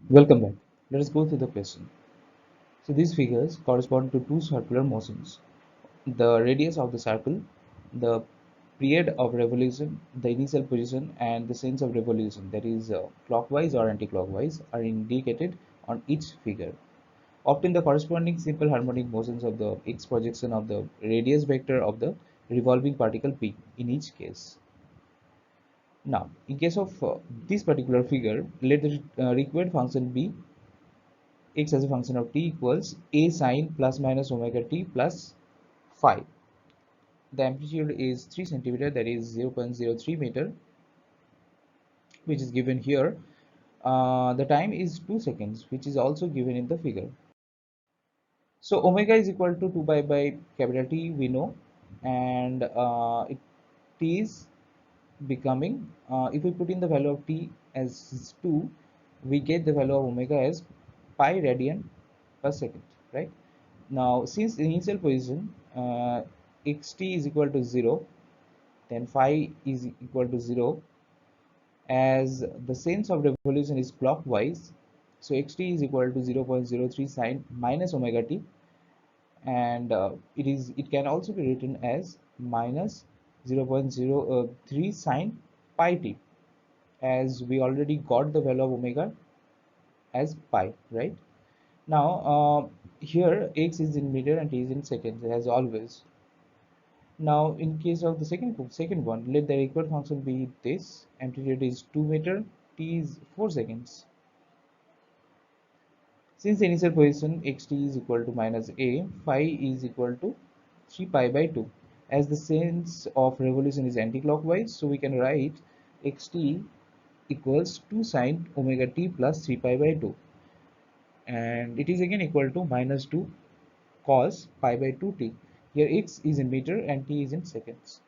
Welcome back. Let us go through the question. So these figures correspond to two circular motions. The radius of the circle, the period of revolution, the initial position and the sense of revolution, that is clockwise or anti-clockwise, are indicated on each figure. Often the corresponding simple harmonic motions of the x projection of the radius vector of the revolving particle p in each case. Now, in case of this particular figure, let the required function be x as a function of t equals a sine plus minus omega t plus phi. The amplitude is 3 centimeter, that is 0.03 meter, which is given here. The time is 2 seconds, which is also given in the figure. So omega is equal to 2 pi by capital T, we know, and it is becoming, if we put in the value of t as 2, we get the value of omega as pi radian per second, right? Now, since the initial position xt is equal to 0, then phi is equal to 0, as the sense of revolution is clockwise, so xt is equal to 0.03 sine minus omega t, and it can also be written as minus 0.03 sine pi t, as we already got the value of omega as pi, right? Now here x is in meter and t is in seconds as always. Now in case of the second one, let the required function be this: amplitude is 2 meter, t is 4 seconds. Since the initial position xt is equal to minus a, phi is equal to 3 pi by 2. As the sense of revolution is anti-clockwise, so we can write xt equals 2 sine omega t plus 3 pi by 2, and it is again equal to minus 2 cos pi by 2t. Here x is in meter and t is in seconds.